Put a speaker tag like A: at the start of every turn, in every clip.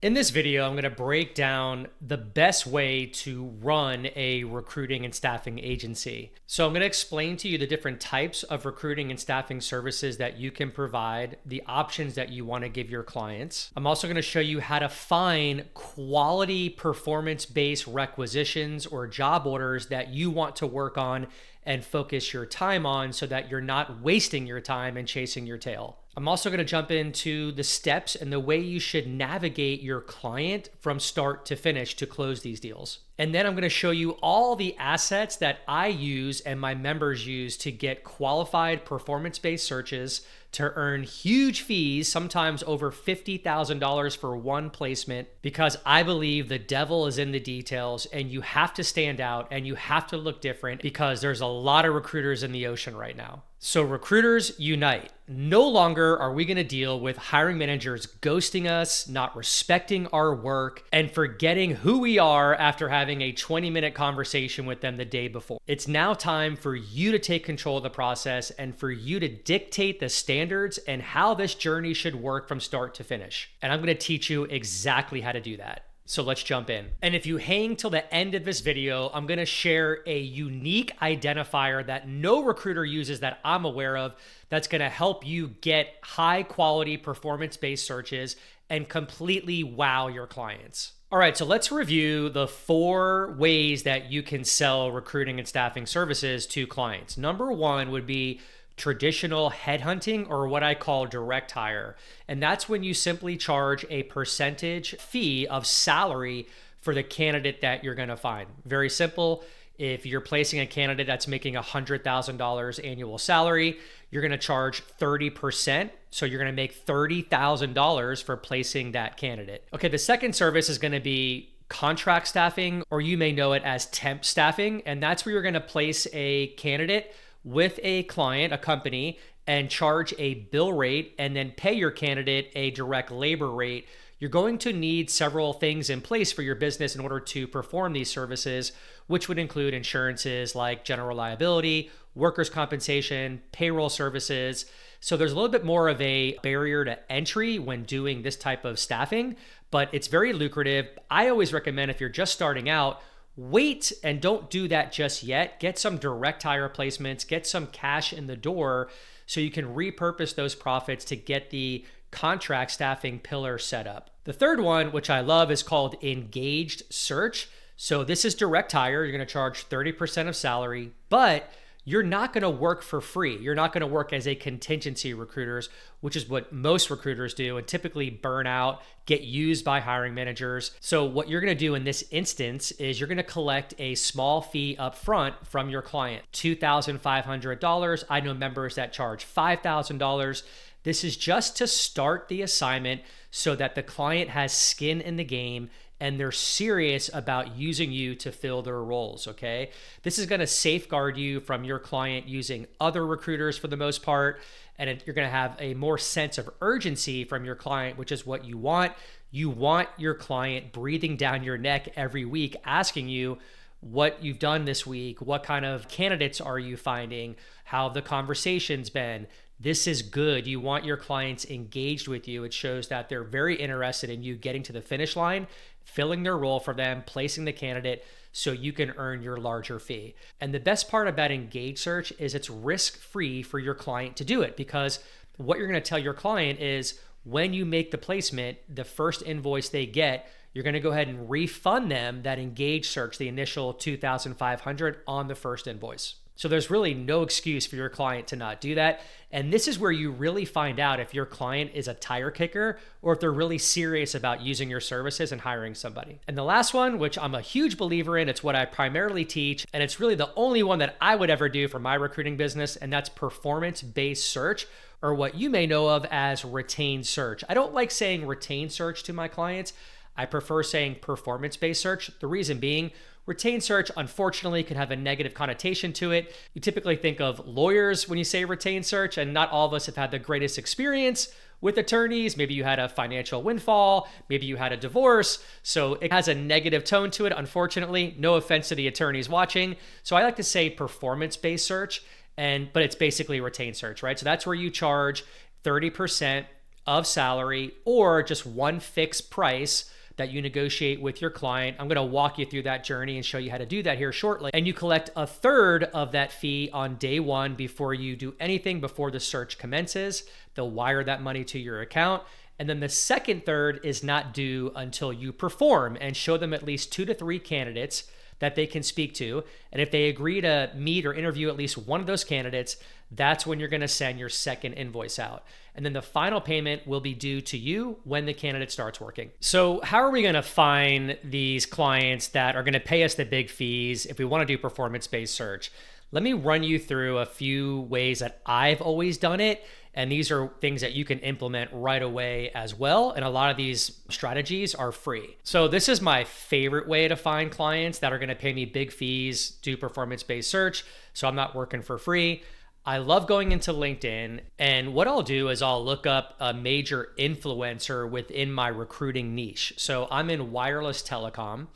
A: In this video, I'm going to break down the best way to run a recruiting and staffing agency. So I'm going to explain to you the different types of recruiting and staffing services that you can provide, the options that you want to give your clients. I'm also going to show you how to find quality performance-based requisitions or job orders that you want to work on and focus your time on so that you're not wasting your time and chasing your tail. I'm also going to jump into the steps and the way you should navigate your client from start to finish to close these deals. And then I'm going to show you all the assets that I use and my members use to get qualified performance-based searches to earn huge fees, sometimes over $50,000 for one placement, because I believe the devil is in the details and you have to stand out and you have to look different because there's a lot of recruiters in the ocean right now. So recruiters unite. No longer are we going to deal with hiring managers ghosting us, not respecting our work, and forgetting who we are after having a 20-minute conversation with them the day before. It's now time for you to take control of the process and for you to dictate the standards and how this journey should work from start to finish. And I'm going to teach you exactly how to do that. So let's jump in. And if you hang till the end of this video, I'm going to share a unique identifier that no recruiter uses that I'm aware of that's going to help you get high quality performance-based searches and completely wow your clients. All right, so let's review the 4 ways that you can sell recruiting and staffing services to clients. Number 1 would be traditional headhunting, or what I call direct hire. And that's when you simply charge a percentage fee of salary for the candidate that you're going to find. Very simple. If you're placing a candidate that's making $100,000 annual salary, you're going to charge 30%. So you're going to make $30,000 for placing that candidate. Okay, the second service is going to be contract staffing, or you may know it as temp staffing. And that's where you're going to place a candidate with a client, a company, and charge a bill rate and then pay your candidate a direct labor rate. You're going to need several things in place for your business in order to perform these services, which would include insurances like general liability, workers' compensation, payroll services. So there's a little bit more of a barrier to entry when doing this type of staffing, but it's very lucrative. I always recommend, if you're just starting out, wait and don't do that just yet. Get some direct hire placements, get some cash in the door so you can repurpose those profits to get the contract staffing pillar set up. The third one, which I love, is called engaged search. So this is direct hire. You're going to charge 30% of salary, but you're not going to work for free. You're not going to work as a contingency recruiters, which is what most recruiters do and typically burn out, get used by hiring managers. So what you're going to do in this instance is you're going to collect a small fee up front from your client, $2,500. I know members that charge $5,000. This is just to start the assignment so that the client has skin in the game and they're serious about using you to fill their roles, okay? This is gonna safeguard you from your client using other recruiters for the most part, and you're gonna have a more sense of urgency from your client, which is what you want. You want your client breathing down your neck every week, asking you what you've done this week, what kind of candidates are you finding, how have the conversation's been. This is good. You want your clients engaged with you. It shows that they're very interested in you getting to the finish line, filling their role for them, placing the candidate so you can earn your larger fee. And the best part about engaged search is it's risk-free for your client to do it, because what you're going to tell your client is when you make the placement, the first invoice they get, you're going to go ahead and refund them that engaged search, the initial $2,500 on the first invoice. So there's really no excuse for your client to not do that. And this is where you really find out if your client is a tire kicker or if they're really serious about using your services and hiring somebody. And the last one, which I'm a huge believer in, it's what I primarily teach, and it's really the only one that I would ever do for my recruiting business, and that's performance-based search, or what you may know of as retained search. I don't like saying retained search to my clients. I prefer saying performance-based search. The reason being, retained search, unfortunately, can have a negative connotation to it. You typically think of lawyers when you say retained search, and not all of us have had the greatest experience with attorneys. Maybe you had a financial windfall, maybe you had a divorce. So it has a negative tone to it, unfortunately. No offense to the attorneys watching. So I like to say performance-based search, but it's basically retained search, right? So that's where you charge 30% of salary or just one fixed price that you negotiate with your client. I'm going to walk you through that journey and show you how to do that here shortly. And you collect a third of that fee on day one before you do anything, before the search commences. They'll wire that money to your account. And then the second third is not due until you perform and show them at least 2 to 3 candidates that they can speak to. And if they agree to meet or interview at least one of those candidates, that's when you're going to send your second invoice out. And then the final payment will be due to you when the candidate starts working. So how are we going to find these clients that are going to pay us the big fees if we want to do performance-based search? Let me run you through a few ways that I've always done it. And these are things that you can implement right away as well. And a lot of these strategies are free. So this is my favorite way to find clients that are going to pay me big fees, do performance-based search, so I'm not working for free. I love going into LinkedIn, and what I'll do is I'll look up a major influencer within my recruiting niche. So I'm in wireless telecom,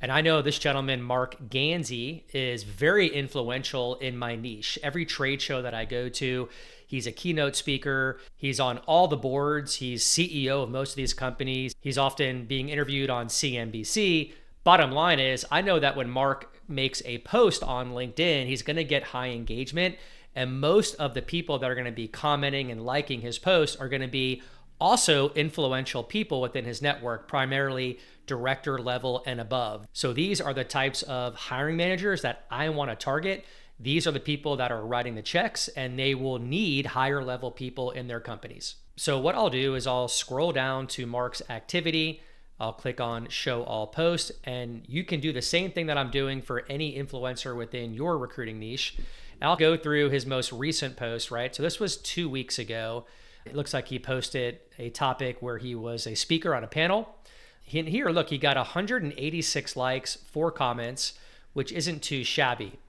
A: and I know this gentleman, Mark Gansey, is very influential in my niche. Every trade show that I go to, he's a keynote speaker. He's on all the boards. He's CEO of most of these companies. He's often being interviewed on CNBC. Bottom line is, I know that when Mark makes a post on LinkedIn, he's going to get high engagement. And most of the people that are going to be commenting and liking his posts are going to be also influential people within his network, primarily director level and above. So these are the types of hiring managers that I want to target. These are the people that are writing the checks, and they will need higher level people in their companies. So what I'll do is I'll scroll down to Mark's activity. I'll click on show all posts, and you can do the same thing that I'm doing for any influencer within your recruiting niche. I'll go through his most recent post, right? So this was 2 weeks ago. It looks like he posted a topic where he was a speaker on a panel. Here, look, he got 186 likes, 4 comments, which isn't too shabby.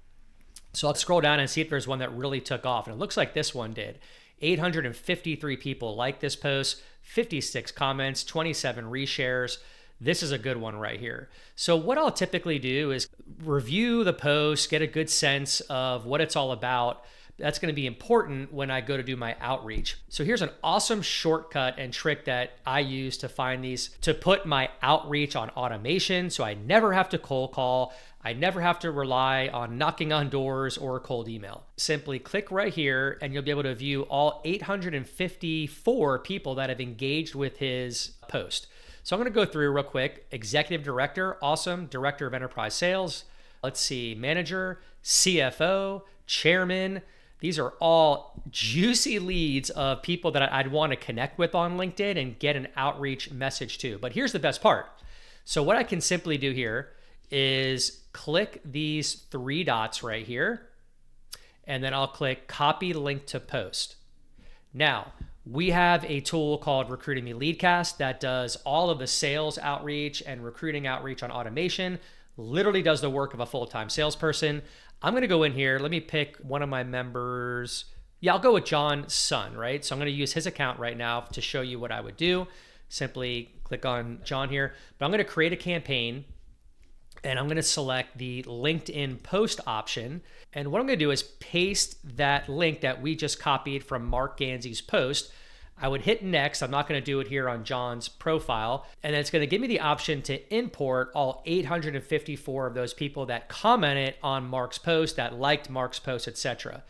A: So I'll scroll down and see if there's one that really took off. And it looks like this one did. 853 people liked this post, 56 comments, 27 reshares. This is a good one right here. So what I'll typically do is review the post, get a good sense of what it's all about. That's going to be important when I go to do my outreach. So here's an awesome shortcut and trick that I use to find these, to put my outreach on automation so I never have to cold call. I never have to rely on knocking on doors or cold email. Simply click right here and you'll be able to view all 854 people that have engaged with his post. So I'm going to go through real quick. Executive director, awesome. Director of enterprise sales. Let's see, manager, CFO, chairman. These are all juicy leads of people that I'd want to connect with on LinkedIn and get an outreach message to. But here's the best part. So what I can simply do here is click these 3 dots right here, and then I'll click copy link to post. Now, we have a tool called Recruiting Me Leadcast that does all of the sales outreach and recruiting outreach on automation, literally does the work of a full-time salesperson. I'm going to go in here. Let me pick one of my members. Yeah, I'll go with John's son, right? So I'm going to use his account right now to show you what I would do. Simply click on John here, but I'm going to create a campaign. And I'm going to select the LinkedIn post option. And what I'm going to do is paste that link that we just copied from Mark Gansey's post. I would hit next. I'm not going to do it here on John's profile. And then it's going to give me the option to import all 854 of those people that commented on Mark's post, that liked Mark's post, etc.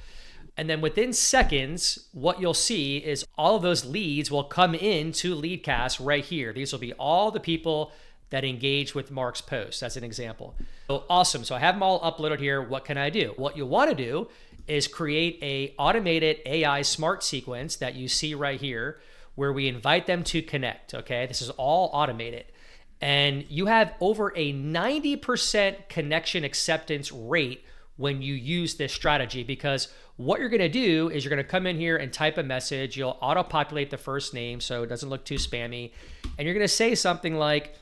A: And then within seconds, what you'll see is all of those leads will come into Leadcast right here. These will be all the people that engage with Mark's post, as an example. So awesome. So I have them all uploaded here. What can I do? What you want to do is create a automated AI smart sequence that you see right here, where we invite them to connect. Okay, this is all automated. And you have over a 90% connection acceptance rate when you use this strategy, because what you're going to do is you're going to come in here and type a message. You'll auto-populate the first name so it doesn't look too spammy. And you're going to say something like,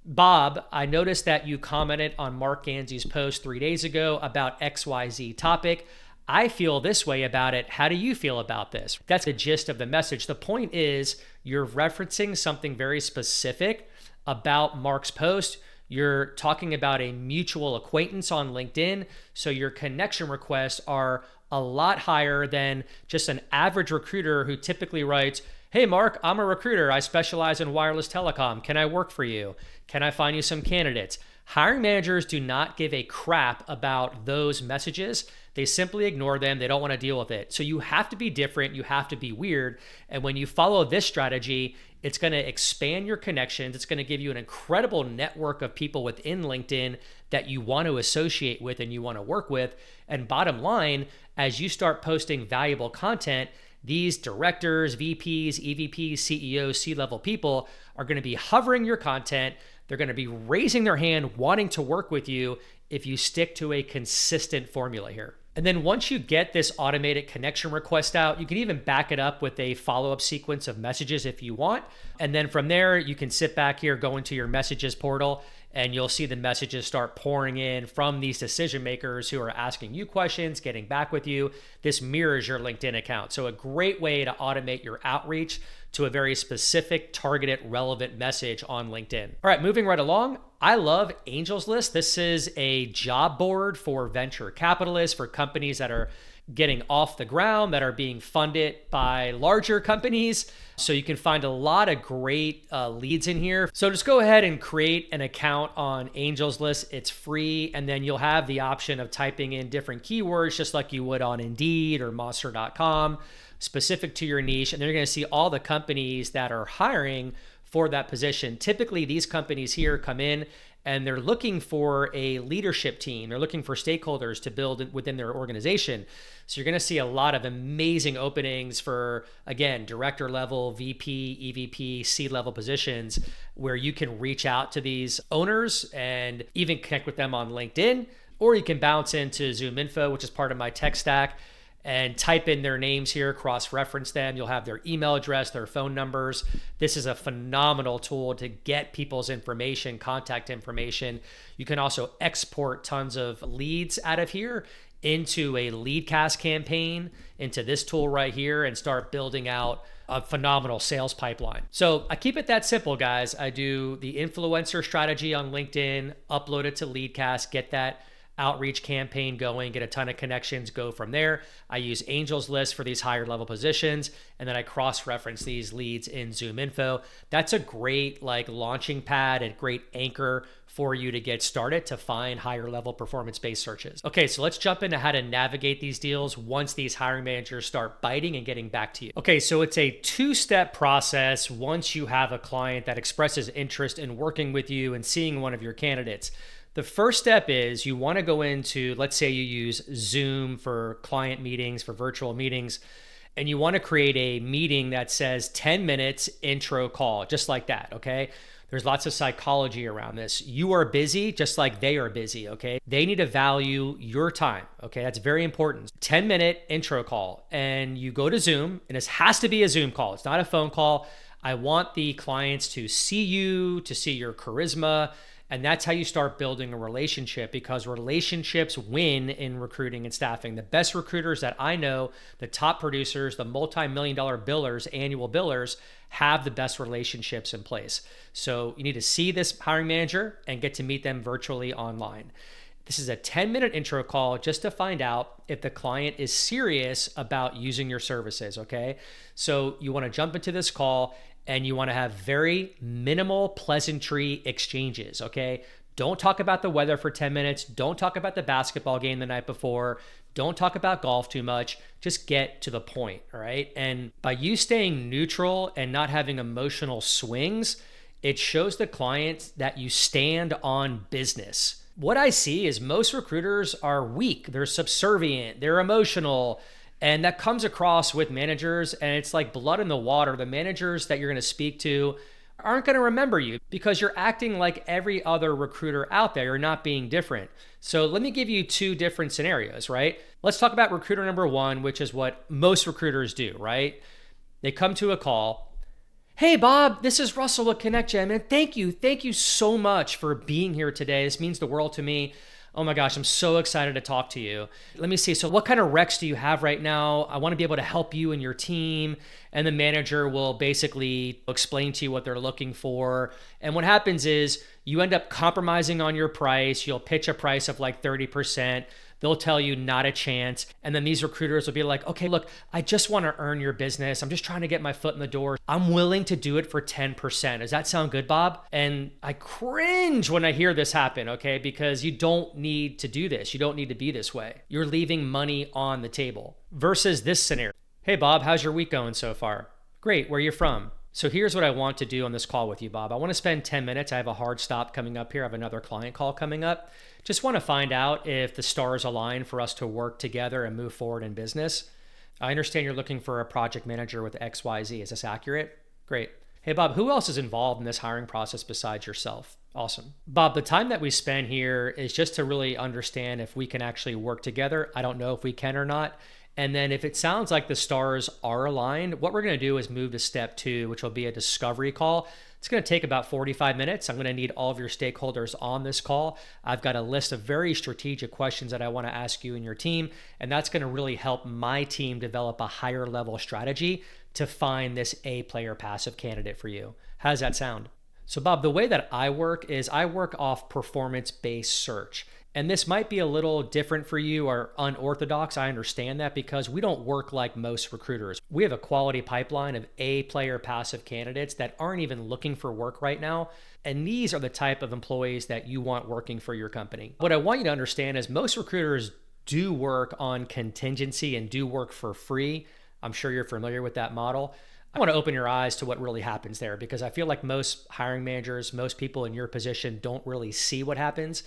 A: Bob, I noticed that you commented on Mark Gansey's post 3 days ago about XYZ topic. I feel this way about it. How do you feel about this? That's the gist of the message. The point is you're referencing something very specific about Mark's post. You're talking about a mutual acquaintance on LinkedIn. So your connection requests are a lot higher than just an average recruiter who typically writes, Hey, Mark, I'm a recruiter. I specialize in wireless telecom. Can I work for you? Can I find you some candidates? Hiring managers do not give a crap about those messages. They simply ignore them. They don't want to deal with it. So you have to be different. You have to be weird. And when you follow this strategy, it's going to expand your connections. It's going to give you an incredible network of people within LinkedIn that you want to associate with and you want to work with. And bottom line, as you start posting valuable content, these directors, VPs, EVPs, CEOs, C-level people are going to be hovering your content. They're going to be raising their hand, wanting to work with you if you stick to a consistent formula here. And then once you get this automated connection request out, you can even back it up with a follow-up sequence of messages if you want. And then from there, you can sit back here, go into your messages portal, and you'll see the messages start pouring in from these decision makers who are asking you questions, getting back with you. This mirrors your LinkedIn account. So a great way to automate your outreach to a very specific, targeted, relevant message on LinkedIn. All right, moving right along. I love Angels List. This is a job board for venture capitalists, for companies that are getting off the ground, that are being funded by larger companies. So you can find a lot of great leads in here. So just go ahead and create an account on Angels List. It's free. And then you'll have the option of typing in different keywords, just like you would on Indeed or Monster.com, specific to your niche. And then you're going to see all the companies that are hiring for that position. Typically, these companies here come in and they're looking for a leadership team. They're looking for stakeholders to build within their organization. So you're going to see a lot of amazing openings for, again, director level, VP, EVP, C-level positions where you can reach out to these owners and even connect with them on LinkedIn, or you can bounce into ZoomInfo, which is part of my tech stack, and type in their names here, cross-reference them. You'll have their email address, their phone numbers. This is a phenomenal tool to get people's information, contact information. You can also export tons of leads out of here into a Leadcast campaign, into this tool right here, and start building out a phenomenal sales pipeline. So I keep it that simple, guys. I do the influencer strategy on LinkedIn, upload it to Leadcast, get that outreach campaign going, get a ton of connections, go from there. I use Angels List for these higher level positions, and then I cross-reference these leads in ZoomInfo. That's a great launching pad, a great anchor for you to get started to find higher level performance-based searches. Okay, so let's jump into how to navigate these deals once these hiring managers start biting and getting back to you. Okay, so it's a two-step process once you have a client that expresses interest in working with you and seeing one of your candidates. The first step is you want to go into, let's say you use Zoom for client meetings, for virtual meetings, and you want to create a meeting that says 10 minutes intro call, just like that, okay? There's lots of psychology around this. You are busy just like they are busy, okay? They need to value your time, okay? That's very important. 10-minute intro call, and you go to Zoom, and this has to be a Zoom call. It's not a phone call. I want the clients to see you, to see your charisma, and that's how you start building a relationship, because relationships win in recruiting and staffing. The best recruiters that I know, the top producers, the multi-million-dollar billers, annual billers, have the best relationships in place. So you need to see this hiring manager and get to meet them virtually online. This is a 10-minute intro call just to find out if the client is serious about using your services, okay? So you want to jump into this call and you want to have very minimal pleasantry exchanges, okay? Don't talk about the weather for 10 minutes. Don't talk about the basketball game the night before. Don't talk about golf too much. Just get to the point, all right? And by you staying neutral and not having emotional swings, it shows the client that you stand on business. What I see is most recruiters are weak. They're subservient. They're emotional. And that comes across with managers, and it's like blood in the water. The managers that you're going to speak to aren't going to remember you because you're acting like every other recruiter out there. You're not being different. So let me give you two different scenarios, right? Let's talk about recruiter number one, which is what most recruiters do, right? They come to a call. Hey, Bob, this is Russell with ConnectGen, and thank you so much for being here today. This means the world to me. Oh my gosh, I'm so excited to talk to you. Let me see. So what kind of recs do you have right now? I want to be able to help you and your team. And the manager will basically explain to you what they're looking for. And what happens is you end up compromising on your price. You'll pitch a price of like 30%. they'll tell you not a chance. And then these recruiters will be like, okay, look, I just want to earn your business. I'm just trying to get my foot in the door. I'm willing to do it for 10%. Does that sound good, Bob? And I cringe when I hear this happen, okay? Because you don't need to do this. You don't need to be this way. You're leaving money on the table versus this scenario. Hey, Bob, how's your week going so far? Great. Where are you from? So here's what I want to do on this call with you, Bob. I want to spend 10 minutes. I have a hard stop coming up here. I have another client call coming up. Just want to find out if the stars align for us to work together and move forward in business. I understand you're looking for a project manager with XYZ. Is this accurate? Great. Hey, Bob, who else is involved in this hiring process besides yourself? Awesome. Bob, the time that we spend here is just to really understand if we can actually work together. I don't know if we can or not. And then if it sounds like the stars are aligned, what we're going to do is move to step 2, which will be a discovery call. It's going to take about 45 minutes. I'm going to need all of your stakeholders on this call. I've got a list of very strategic questions that I want to ask you and your team, and that's going to really help my team develop a higher level strategy to find this A-player passive candidate for you. How does that sound? So Bob, the way that I work is I work off performance-based search. And this might be a little different for you or unorthodox. I understand that because we don't work like most recruiters. We have a quality pipeline of A-player passive candidates that aren't even looking for work right now. And these are the type of employees that you want working for your company. What I want you to understand is most recruiters do work on contingency and do work for free. I'm sure you're familiar with that model. I want to open your eyes to what really happens there because I feel like most hiring managers, most people in your position don't really see what happens.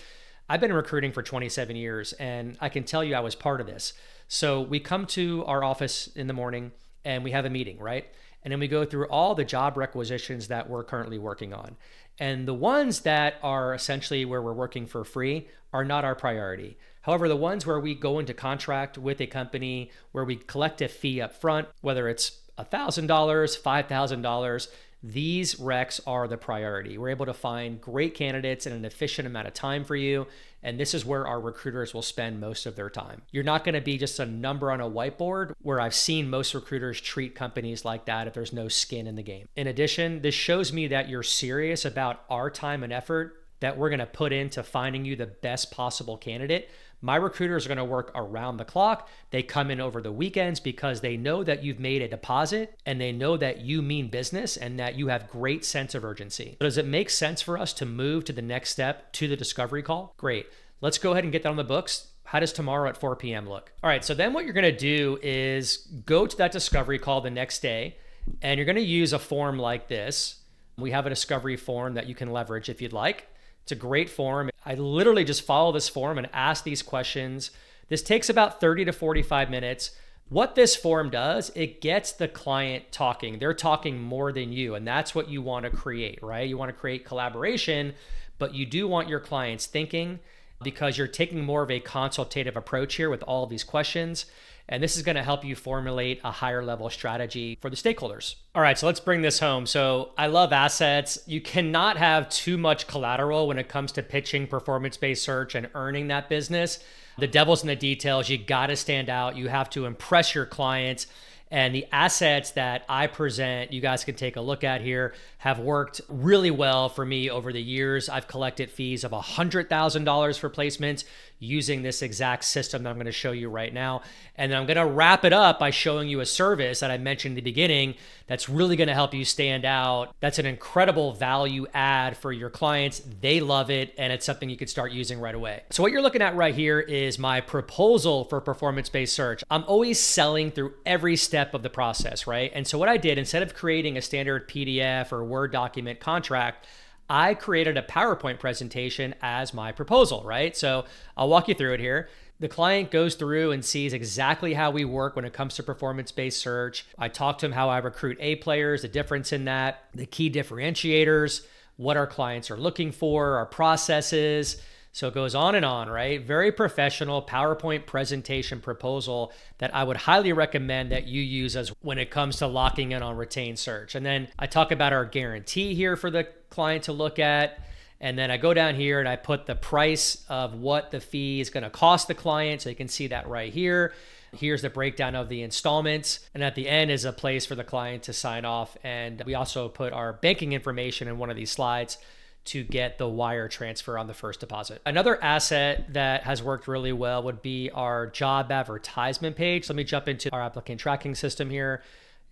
A: I've been recruiting for 27 years and I can tell you I was part of this. So we come to our office in the morning and we have a meeting, right? And then we go through all the job requisitions that we're currently working on. And the ones that are essentially where we're working for free are not our priority. However, the ones where we go into contract with a company, where we collect a fee up front, whether it's $1,000, $5,000, these recs are the priority. We're able to find great candidates in an efficient amount of time for you. And this is where our recruiters will spend most of their time. You're not going to be just a number on a whiteboard where I've seen most recruiters treat companies like that if there's no skin in the game. In addition, this shows me that you're serious about our time and effort that we're going to put into finding you the best possible candidate. My recruiters are going to work around the clock. They come in over the weekends because they know that you've made a deposit and they know that you mean business and that you have great sense of urgency. Does it make sense for us to move to the next step, to the discovery call? Great. Let's go ahead and get that on the books. How does tomorrow at 4 p.m. look? All right, so then what you're going to do is go to that discovery call the next day and you're going to use a form like this. We have a discovery form that you can leverage if you'd like. It's a great form. I literally just follow this form and ask these questions. This takes about 30 to 45 minutes. What this form does, it gets the client talking. They're talking more than you, and that's what you want to create, right? You want to create collaboration, but you do want your clients thinking because you're taking more of a consultative approach here with all of these questions. And this is going to help you formulate a higher level strategy for the stakeholders. All right, so let's bring this home. So I love assets. You cannot have too much collateral when it comes to pitching performance-based search and earning that business. The devil's in the details. You got to stand out. You have to impress your clients. And the assets that I present, you guys can take a look at here, have worked really well for me over the years. I've collected fees of $100,000 for placements using this exact system that I'm going to show you right now. And then I'm going to wrap it up by showing you a service that I mentioned in the beginning that's really going to help you stand out. That's an incredible value add for your clients. They love it, and it's something you could start using right away. So what you're looking at right here is my proposal for performance-based search. I'm always selling through every step of the process, right? And so what I did, instead of creating a standard PDF or Word document contract, I created a PowerPoint presentation as my proposal, right? So I'll walk you through it here. The client goes through and sees exactly how we work when it comes to performance-based search. I talk to him how I recruit A players, the difference in that, the key differentiators, what our clients are looking for, our processes. So it goes on and on, right? Very professional PowerPoint presentation proposal that I would highly recommend that you use as when it comes to locking in on retained search. And then I talk about our guarantee here for the client to look at. And then I go down here and I put the price of what the fee is going to cost the client. So you can see that right here. Here's the breakdown of the installments. And at the end is a place for the client to sign off. And we also put our banking information in one of these slides to get the wire transfer on the first deposit. Another asset that has worked really well would be our job advertisement page. Let me jump into our applicant tracking system here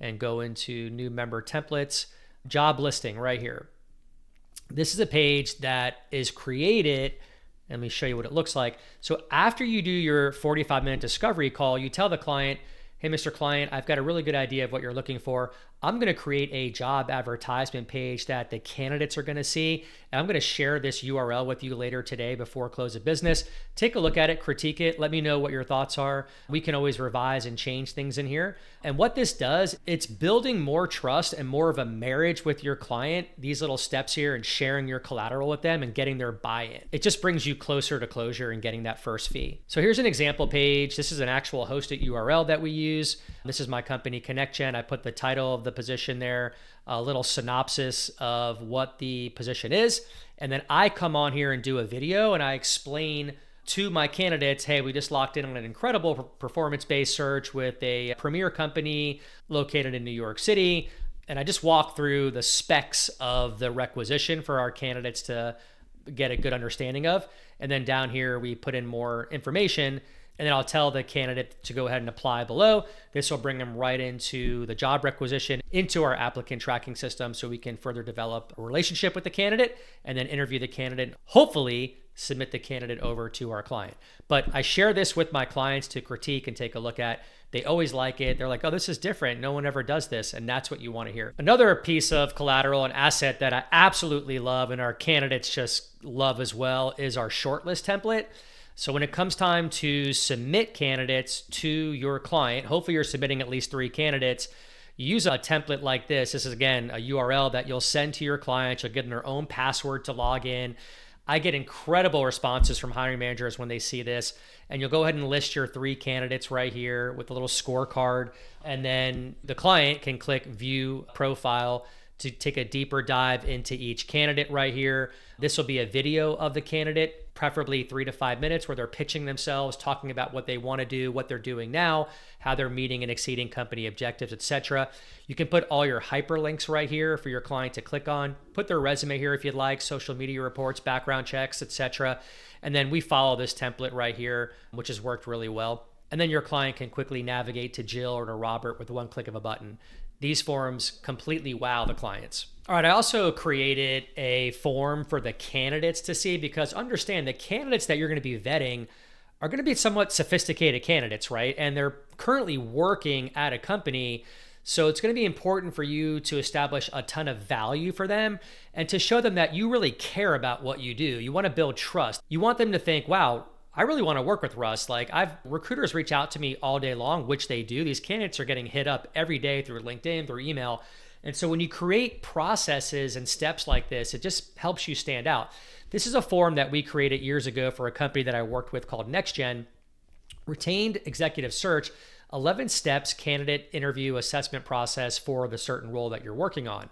A: and go into new member templates, job listing right here. This is a page that is created. Let me show you what it looks like. So after you do your 45-minute discovery call, you tell the client, hey, Mr. Client, I've got a really good idea of what you're looking for. I'm going to create a job advertisement page that the candidates are going to see. And I'm going to share this URL with you later today before close of business. Take a look at it, critique it. Let me know what your thoughts are. We can always revise and change things in here. And what this does, it's building more trust and more of a marriage with your client, these little steps here and sharing your collateral with them and getting their buy-in. It just brings you closer to closure and getting that first fee. So here's an example page. This is an actual hosted URL that we use. This is my company, ConnectGen. I put the title of the position there, a little synopsis of what the position is. And then I come on here and do a video and I explain to my candidates, hey, we just locked in on an incredible performance-based search with a premier company located in New York City. And I just walk through the specs of the requisition for our candidates to get a good understanding of. And then down here, we put in more information. And then I'll tell the candidate to go ahead and apply below. This will bring them right into the job requisition, into our applicant tracking system, so we can further develop a relationship with the candidate and then interview the candidate, hopefully submit the candidate over to our client. But I share this with my clients to critique and take a look at. They always like it. They're like, oh, this is different. No one ever does this. And that's what you want to hear. Another piece of collateral and asset that I absolutely love and our candidates just love as well is our shortlist template. So when it comes time to submit candidates to your client, hopefully you're submitting at least 3 candidates. You use a template like this. This is, again, a URL that you'll send to your client. You'll give them their own password to log in. I get incredible responses from hiring managers when they see this. And you'll go ahead and list your 3 candidates right here with a little scorecard. And then the client can click View Profile to take a deeper dive into each candidate right here. This will be a video of the candidate, preferably 3 to 5 minutes, where they're pitching themselves, talking about what they want to do, what they're doing now, how they're meeting and exceeding company objectives, etc. You can put all your hyperlinks right here for your client to click on. Put their resume here if you'd like, social media reports, background checks, etc. And then we follow this template right here, which has worked really well. And then your client can quickly navigate to Jill or to Robert with one click of a button. These forms completely wow the clients. All right, I also created a form for the candidates to see, because understand the candidates that you're going to be vetting are going to be somewhat sophisticated candidates, right? And they're currently working at a company. So it's going to be important for you to establish a ton of value for them and to show them that you really care about what you do. You want to build trust. You want them to think, wow, I really want to work with Russ. Like, recruiters reach out to me all day long, which they do. These candidates are getting hit up every day through LinkedIn, through email. And so when you create processes and steps like this, it just helps you stand out. This is a form that we created years ago for a company that I worked with called NextGen. Retained executive search, 11 steps candidate interview assessment process for the certain role that you're working on.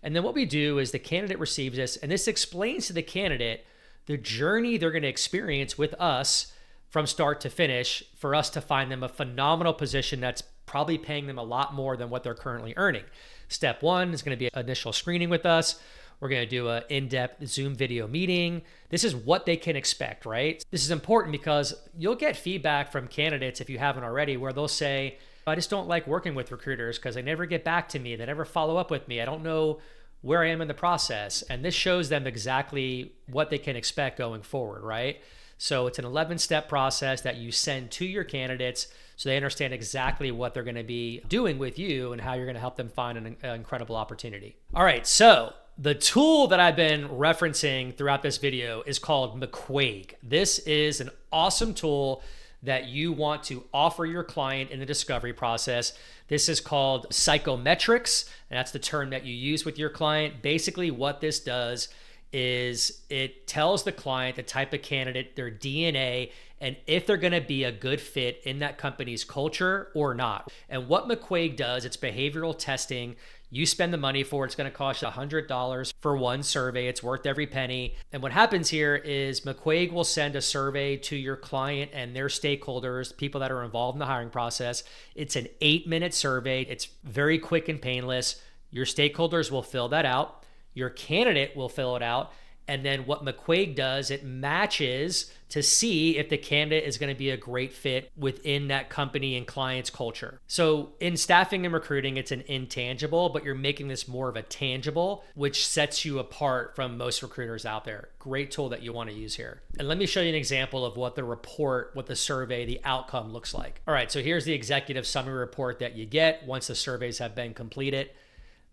A: And then what we do is the candidate receives this, and this explains to the candidate the journey they're going to experience with us from start to finish for us to find them a phenomenal position that's probably paying them a lot more than what they're currently earning. Step 1 is going to be initial screening with us. We're going to do an in-depth Zoom video meeting. This is what they can expect, right? This is important because you'll get feedback from candidates, if you haven't already, where they'll say, I just don't like working with recruiters because they never get back to me. They never follow up with me. I don't know where I am in the process. And this shows them exactly what they can expect going forward, right? So it's an 11-step process that you send to your candidates so they understand exactly what they're going to be doing with you and how you're going to help them find an incredible opportunity. All right, so the tool that I've been referencing throughout this video is called McQuaig. This is an awesome tool that you want to offer your client in the discovery process. This is called psychometrics, and that's the term that you use with your client. Basically, what this does is it tells the client the type of candidate, their DNA, and if they're going to be a good fit in that company's culture or not. And what McQuaig does, it's behavioral testing. You spend the money for it. It's going to cost you $100 for one survey. It's worth every penny. And what happens here is McQuaig will send a survey to your client and their stakeholders, people that are involved in the hiring process. It's an 8-minute survey. It's very quick and painless. Your stakeholders will fill that out. Your candidate will fill it out. And then what McQuaig does, it matches to see if the candidate is going to be a great fit within that company and client's culture. So in staffing and recruiting, it's an intangible, but you're making this more of a tangible, which sets you apart from most recruiters out there. Great tool that you want to use here. And let me show you an example of what the report, what the survey, the outcome looks like. All right, so here's the executive summary report that you get once the surveys have been completed.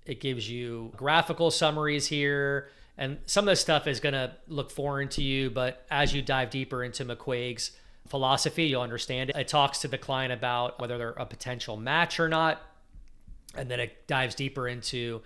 A: It gives you graphical summaries here. And some of this stuff is going to look foreign to you, but as you dive deeper into McQuaig's philosophy, you'll understand it. It talks to the client about whether they're a potential match or not. And then it dives deeper into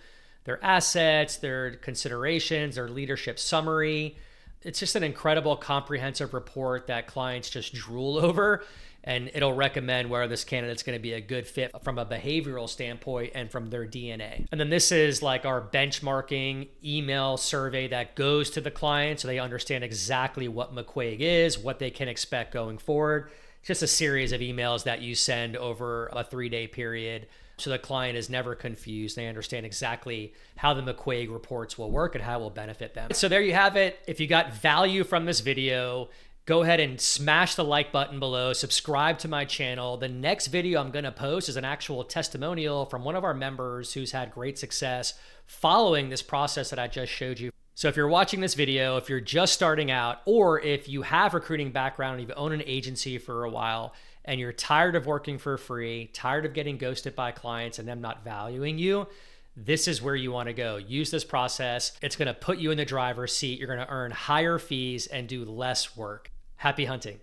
A: their assets, their considerations, their leadership summary. It's just an incredible comprehensive report that clients just drool over. And it'll recommend whether this candidate's going to be a good fit from a behavioral standpoint and from their DNA. And then this is like our benchmarking email survey that goes to the client so they understand exactly what McQuaig is, what they can expect going forward. It's just a series of emails that you send over a 3-day period so the client is never confused. They understand exactly how the McQuaig reports will work and how it will benefit them. So there you have it. If you got value from this video, go ahead and smash the like button below, subscribe to my channel. The next video I'm gonna post is an actual testimonial from one of our members who's had great success following this process that I just showed you. So if you're watching this video, if you're just starting out, or if you have recruiting background and you've owned an agency for a while and you're tired of working for free, tired of getting ghosted by clients and them not valuing you, this is where you want to go. Use this process. It's going to put you in the driver's seat. You're going to earn higher fees and do less work. Happy hunting.